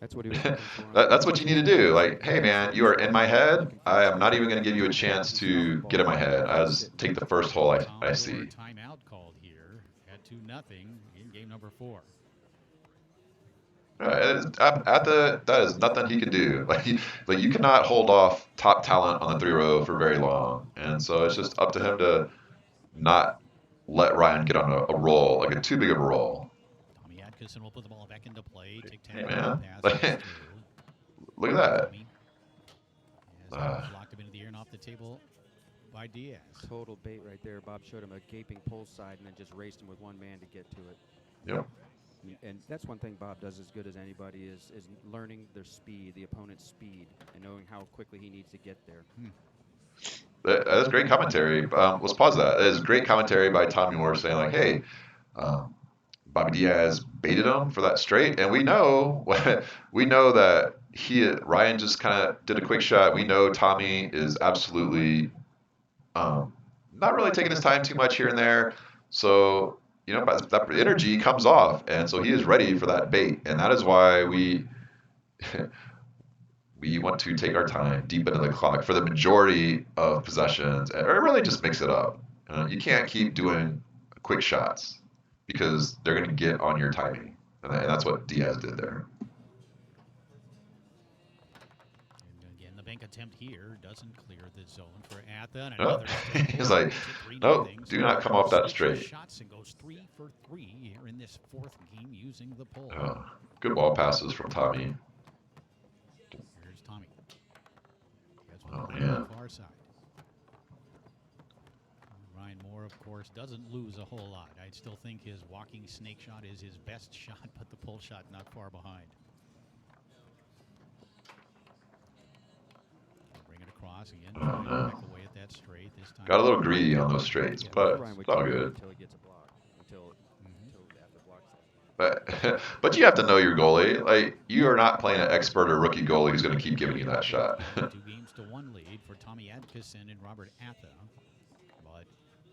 That's what he was looking for. That's what you need to do. Like, hey man, you are in my head. I am not even going to give you a chance to get in my head. I just take the first hole I see. Timeout called here at 2-0 in game number 4. That is nothing he can do. Like you cannot hold off top talent on the 3-row for very long, and so it's just up to him to not let Ryan get on a roll, like a too big of a roll. Tommy AthaAdkisson will put the ball back into play. Take 10 Hey man, passes look at that. Blocked him into the air and off the table by Diaz. Total bait right there. Bob showed him a gaping pull side and then just raced him with one man to get to it. Yep. And that's one thing Bob does as good as anybody is learning their speed, the opponent's speed, and knowing how quickly he needs to get there. That's great commentary. Let's pause that. That is great commentary by Tom Yore saying like, hey, Bobby Diaz baited him for that straight, and we know that Ryan just kind of did a quick shot. We know Tommy is absolutely not really taking his time too much here and there. So that energy comes off, and so he is ready for that bait, and that is why we want to take our time deep into the clock for the majority of possessions, or really just mix it up. You can't keep doing quick shots because they're going to get on your timing, and that's what Diaz did there. And again, the bank attempt here doesn't clear the zone for Atha. And another he's like, nope, do not come off that straight. Shots and goes 3 for 3 here in this 4th game using the pull. Good ball passes from Tommy. Here's Tommy. Oh man. Far side. Ryan Moore, of course, doesn't lose a whole lot. I still think his walking snake shot is his best shot, but the pull shot not far behind. Bring it across again. Back away at that straight this time. Got a little greedy on those straights, but it's all good. Until he gets a block. Until Atha blocks it. But you have to know your goalie. Like, you are not playing an expert or rookie goalie who's going to keep giving you that shot. 2 games to 1 lead for Tommy AthaAdkisson and Robert Atha. But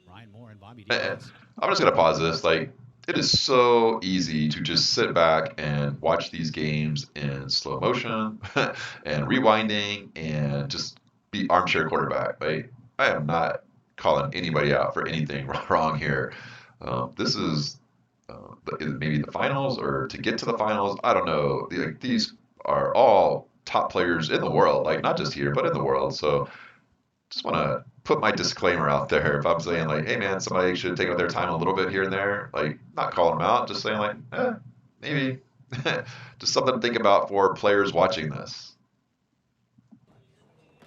Ryan Moore and Bobby Diaz. I'm just going to pause this. Like, it is so easy to just sit back and watch these games in slow motion and rewinding and just be armchair quarterback. Like, I am not calling anybody out for anything wrong here. This is maybe the finals, or to get to the finals. I don't know. These are all top players in the world, like not just here, but in the world. So just want to put my disclaimer out there. If I'm saying like, hey man, somebody should take out their time a little bit here and there, like not calling them out, just saying like, maybe, just something to think about for players watching this.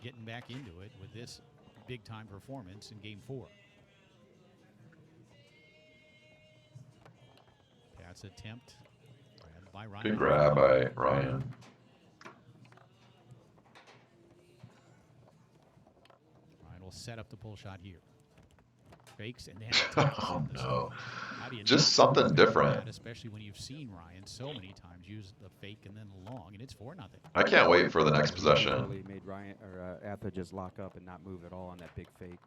Getting back into it with this big-time performance in Game 4. Pass attempt by Ryan. Good grab by Ryan. Ryan will set up the pull shot here. Fakes and then Oh no. How do you Just not something do different. that, especially when you've seen Ryan so many times use the fake and then the long, and it's 4-0. I can't wait for the next possession. Really made Ryan or Atha just lock up and not move at all on that big fake.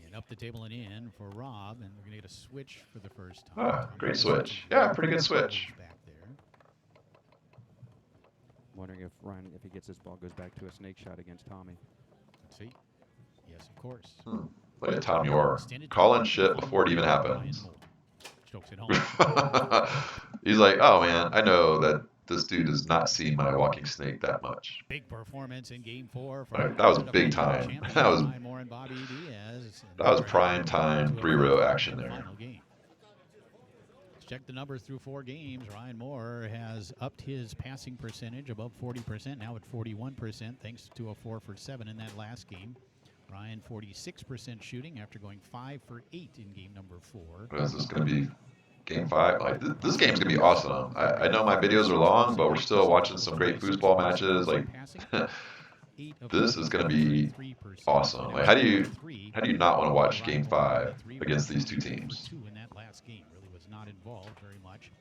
And up the table and in for Rob, and we're going to get a switch for the first time. Ah, great switch. Yeah, pretty good switch. Back there. Wondering if Ryan, if he gets this ball, goes back to a snake shot against Tommy. Let's see. Yes, of course. Look at Tom Yore calling shit before it even happens. Strokes it home. He's like, oh man, I know that this dude does not see my walking snake that much. Big performance in Game 4. That was big time. That was prime time 3-row action there. Let's check the numbers through 4 games. Ryan Moore has upped his passing percentage above 40%, now at 41%, thanks to a 4 for 7 in that last game. Ryan 46% shooting after going 5 for 8 in game number 4. Is this going to be Game 5? Like this game's going to be awesome. I know my videos are long, but we're still watching some great foosball matches. Like this is going to be awesome. Like how do you not want to watch Game 5 against these two teams? In that last game really was not involved very much.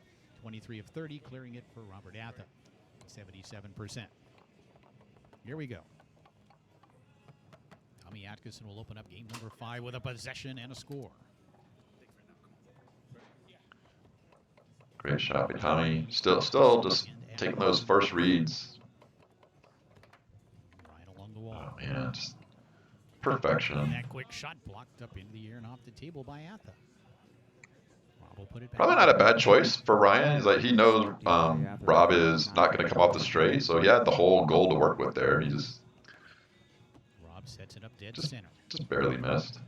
23 of 30, clearing it for Robert Atha, 77%. Here we go. AthaAdkisson will open up game number 5 with a possession and a score. Great shot by Tommy. Still just taking those first reads. Right along the wall. Oh man, just perfection. And that quick shot blocked up into the air and off the table by Atha. Rob will put it back. Probably not a bad choice for Ryan. He's like he knows Rob is not going to come off the straight, so he had the whole goal to work with there. He just sets it up dead just center. Just barely missed.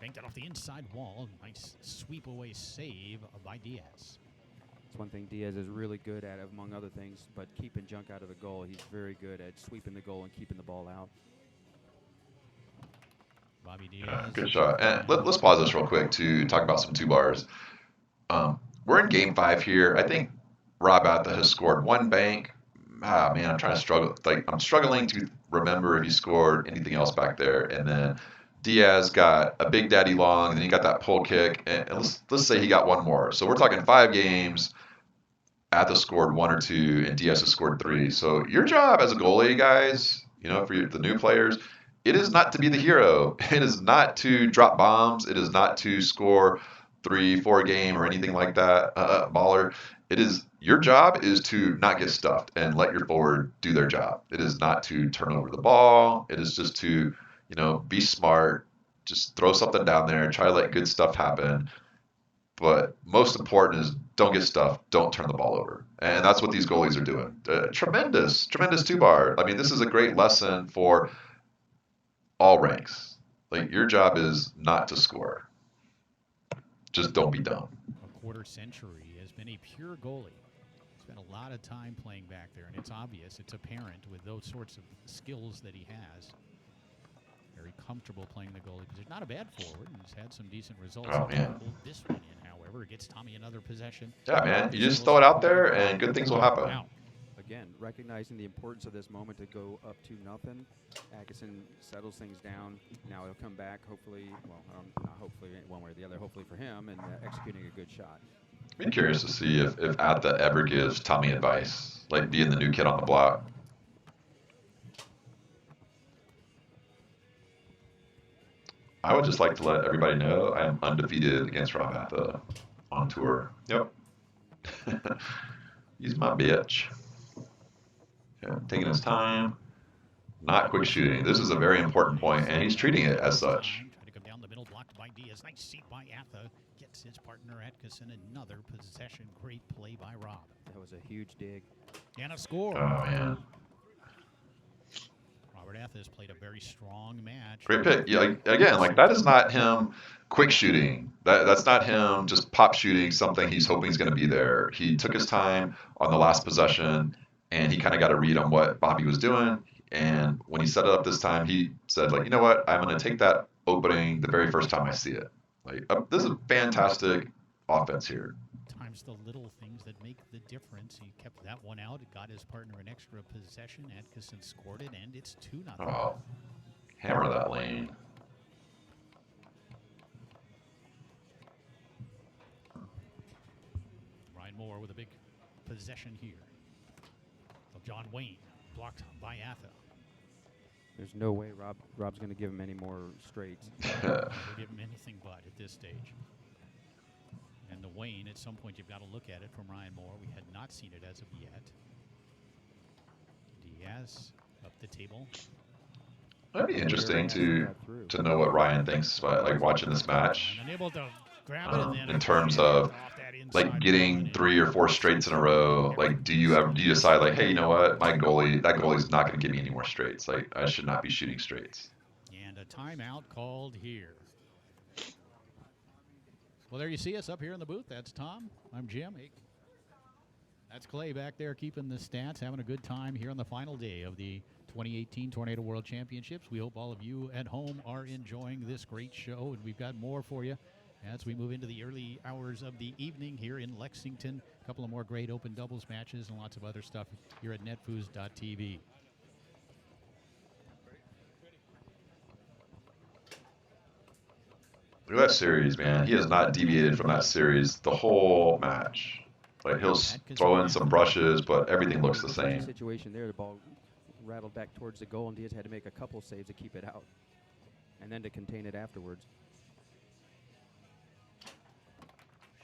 Banked it off the inside wall. Nice sweep away save by Diaz. It's one thing Diaz is really good at, among other things, but keeping junk out of the goal. He's very good at sweeping the goal and keeping the ball out. Bobby Diaz. Yeah, good shot. And let's pause this real quick to talk about some 2-bars. We're in Game 5 here. I think Rob Atha has scored 1 bank. Ah man, I'm struggling to remember if he scored anything else back there. And then Diaz got a big daddy long, and then he got that pull kick. And let's say he got 1 more. So we're talking 5 games. Atha scored 1 or 2, and Diaz has scored 3. So your job as a goalie, guys, for the new players, it is not to be the hero. It is not to drop bombs. It is not to score 3-4 a game or anything like that. Baller. It is your job is to not get stuffed and let your forward do their job. It is not to turn over the ball. It is just to, be smart. Just throw something down there and try to let good stuff happen. But most important is don't get stuffed. Don't turn the ball over. And that's what these goalies are doing. Tremendous 2-bar. I mean, this is a great lesson for all ranks. Like your job is not to score. Just don't be dumb. A quarter century has been a pure goalie. Spent a lot of time playing back there, and it's obvious, it's apparent with those sorts of skills that he has. Very comfortable playing the goalie because he's not a bad forward, and he's had some decent results. Oh, man. This one in, however, gets Tommy another possession. Yeah, man. You just throw it out there, and good things will happen. Wow. Again, recognizing the importance of this moment to go up 2-0. Atkinson settles things down. Now he'll come back, hopefully, well, not hopefully one way or the other, hopefully for him, and executing a good shot. I'd be curious to see if Atha ever gives Tommy advice, like being the new kid on the block. I would just like to let everybody know I am undefeated against Rob Atha on tour. Yep. He's my bitch. Yeah, taking his time, not quick shooting. This is a very important point, and he's treating it as such. Trying to come down the middle, blocked by Diaz. Nice seat by Atha. Gets his partner Atkinson another possession. Great play by Rob. That was a huge dig. And a score. Oh man. Robert Atha Atha's played a very strong match. Great pick. Yeah, like, again, like that is not him quick shooting. That's not him just pop shooting something he's hoping is going to be there. He took his time on the last possession, and he kind of got a read on what Bobby was doing. And when he set it up this time, he said, like, you know what? I'm going to take that opening the very first time I see it. Like, this is a fantastic offense here. Times the little things that make the difference. He kept that one out. It got his partner an extra possession. Atkinson scored it, and it's 2-0. Oh, hammer that lane. Ryan Moore with a big possession here. Of John Wayne, blocked by Atha. There's no way Rob's going to give him any more straights. He'll give him anything but at this stage. And the Wayne, at some point, you've got to look at it from Ryan Moore. We had not seen it as of yet. Diaz up the table. That'd be interesting to know what Ryan thinks about like watching this match. Unable to grab it, and then In terms of like getting 3 or 4 straights in a row. Like, do you decide like, hey, you know what, that goalie's not going to give me any more straights. Like, I should not be shooting straights. And a timeout called here. Well, there you see us up here in the booth. That's Tom. I'm Jim. Hey, that's Clay back there keeping the stats, having a good time here on the final day of the 2018 Tornado World Championships. We hope all of you at home are enjoying this great show, and we've got more for you as we move into the early hours of the evening here in Lexington. A couple of more great open doubles matches and lots of other stuff here at netfoos.tv. Look at that series, man. He has not deviated from that series the whole match. Like, he'll throw in some brushes, but everything looks the same. Situation there, the ball rattled back towards the goal, and Diaz had to make a couple saves to keep it out, and then to contain it afterwards.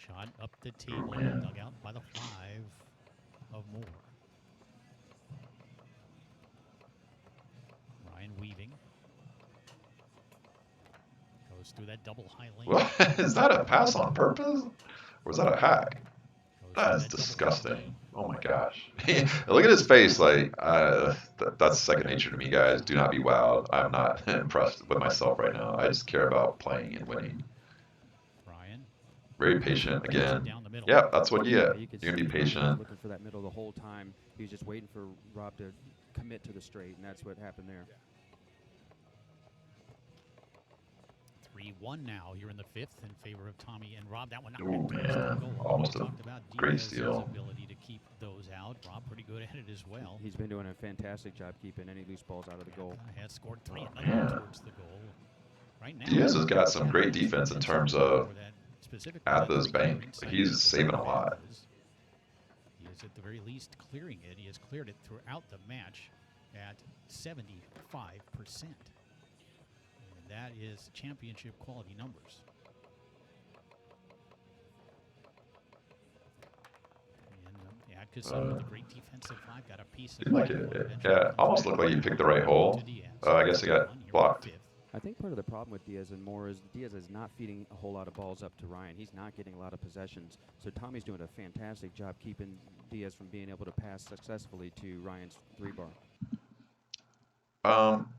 Shot up the table, dug out by the 5 of Moore. Ryan weaving. Goes through that double high lane. What? Is that a pass on purpose? Or is that a hack? That is disgusting. Oh my gosh. Look at his face. Like, that's second nature to me, guys. Do not be wowed. I'm not impressed with myself right now. I just care about playing and winning. Ryan. Very patient again. Yeah, that's what you get. You're going to be patient. Looking for that middle the whole time. He was just waiting for Rob to commit to the straight, and that's what happened there. 3-1 now here in the 5th in favor of Tommy and Rob. That one not Ooh, man. Almost a great steal. Ability to keep those out. Rob pretty good at it as well. He's been doing a fantastic job keeping any loose balls out of the goal. Has scored 3 towards the goal. Right now, Diaz has got some great defense in terms of Atha's bank. He's saving a lot. He is at the very least clearing it. He has cleared it throughout the match at 75%. That is championship quality numbers. And Atkisson with a great defensive 5 got a piece of like it. Yeah, almost looked like you picked the right hole. I guess he got blocked. I think part of the problem with Diaz and Moore is Diaz is not feeding a whole lot of balls up to Ryan. He's not getting a lot of possessions. So Tommy's doing a fantastic job keeping Diaz from being able to pass successfully to Ryan's 3-bar.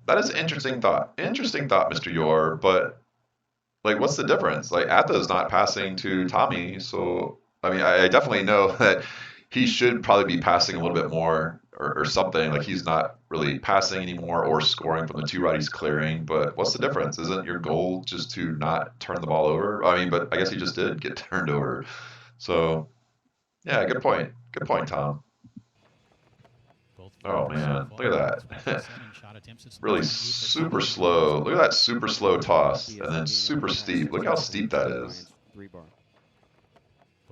That is an interesting thought. Interesting thought, Mr. Yore, but like, what's the difference? Like, Atha is not passing to Tommy, so I mean, I definitely know that he should probably be passing a little bit more or something. Like, he's not really passing anymore or scoring from the 2 right he's clearing, but what's the difference? Isn't your goal just to not turn the ball over? I mean, but I guess he just did get turned over. So, yeah, good point. Good point, Tom. Oh man, look at that. Really super slow. Look at that super slow toss and then super steep. Look how steep that is.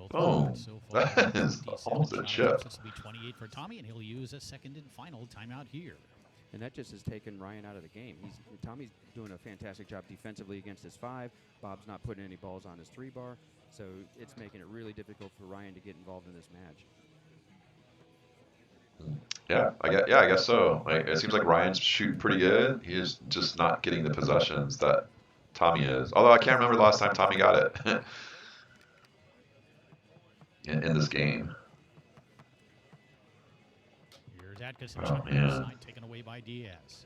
Boom. That is almost a chip. This will be 28 for Tommy, and he'll use a second and final timeout here. And that just has taken Ryan out of the game. Tommy's doing a fantastic job defensively against his 5. Bob's not putting any balls on his 3-bar, so it's making it really difficult for Ryan to get involved in this match. Yeah, I guess so. Like, it seems like Ryan's shooting pretty good. He is just not getting the possessions that Tommy is. Although I can't remember the last time Tommy got it in this game. Here's Atkinson, oh man, taken away by Diaz.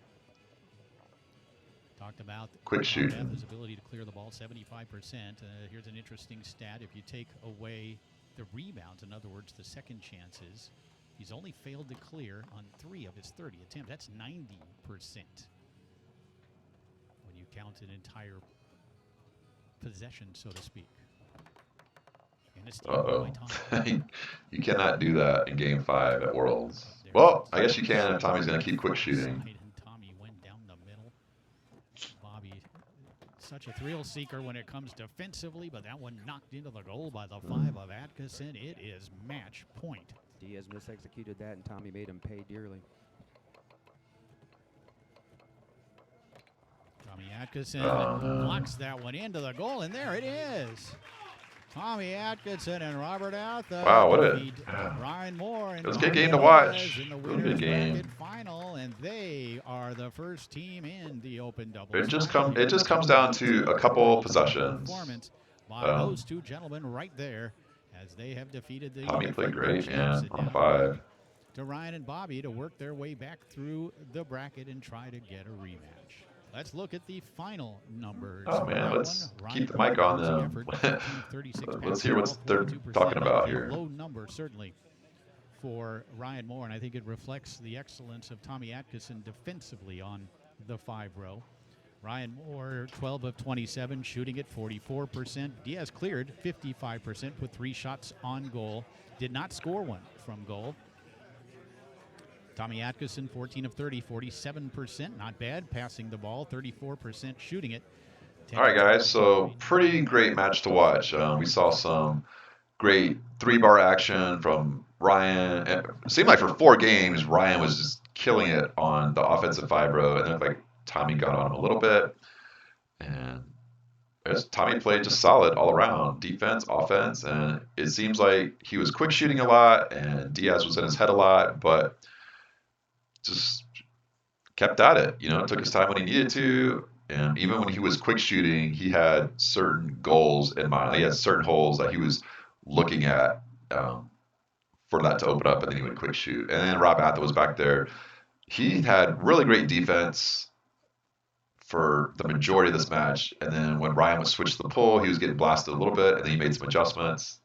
Talked about Quick shooting. Atha's ability to clear the ball, 75%. Here's an interesting stat. If you take away the rebounds, in other words, the second chances, he's only failed to clear on 3 of his 30 attempts. That's 90% when you count an entire possession, so to speak. And a steal by Tommy. You cannot do that in Game 5 at Worlds. Well, I guess you can if Tommy's going to keep quick shooting. Tommy went down the middle. Bobby, such a thrill seeker when it comes defensively, but that one knocked into the goal by the 5 of Atkinson. It is match point. Diaz misexecuted that, and Tommy made him pay dearly. Tommy Atkinson blocks that one into the goal, and there it is. Tommy Atkinson and Robert Atha. Wow, what a Ryan Moore. It was a good game to watch. In the It was a good game. Final, and they are the first team in the Open Doubles. It just comes down to a couple possessions. Performance by those two gentlemen right there, as they have defeated the Tommy played great, man, on 5. To Ryan and Bobby to work their way back through the bracket and try to get a rematch. Let's look at the final numbers. Oh man, let's keep the mic on them. Let's hear what they're talking about here. Low number certainly for Ryan Moore, and I think it reflects the excellence of Tommy Atkinson defensively on the 5 row. Ryan Moore, 12 of 27, shooting at 44%. Diaz cleared 55% with 3 shots on goal. Did not score one from goal. Tommy Atkinson, 14 of 30, 47%. Not bad. Passing the ball, 34% shooting it. All right, guys. So pretty great match to watch. We saw some great 3-bar action from Ryan. It seemed like for 4 games, Ryan was just killing it on the offensive 5 row. And then like Tommy got on him a little bit. And Tommy played just solid all around, defense, offense. And it seems like he was quick shooting a lot and Diaz was in his head a lot, but just kept at it, took his time when he needed to. And even when he was quick shooting, he had certain goals in mind. He had certain holes that he was looking at for that to open up, and then he would quick shoot. And then Rob Atha was back there. He had really great defense for the majority of this match. And then when Ryan would switch the pull, he was getting blasted a little bit, and then he made some adjustments.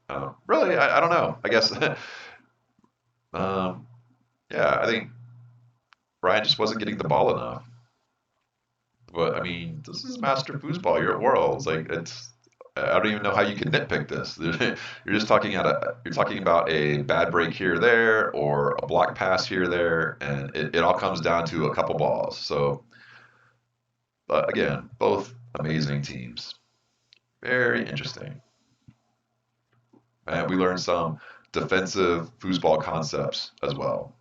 Really, I don't know. I guess, yeah, I think Ryan just wasn't getting the ball enough. But I mean, this is master foosball. You're at Worlds. Like I don't even know how you can nitpick this. You're just talking about a bad break here or there, or a block pass here or there, and it all comes down to a couple balls. So again, both amazing teams. Very interesting. And we learned some defensive foosball concepts as well.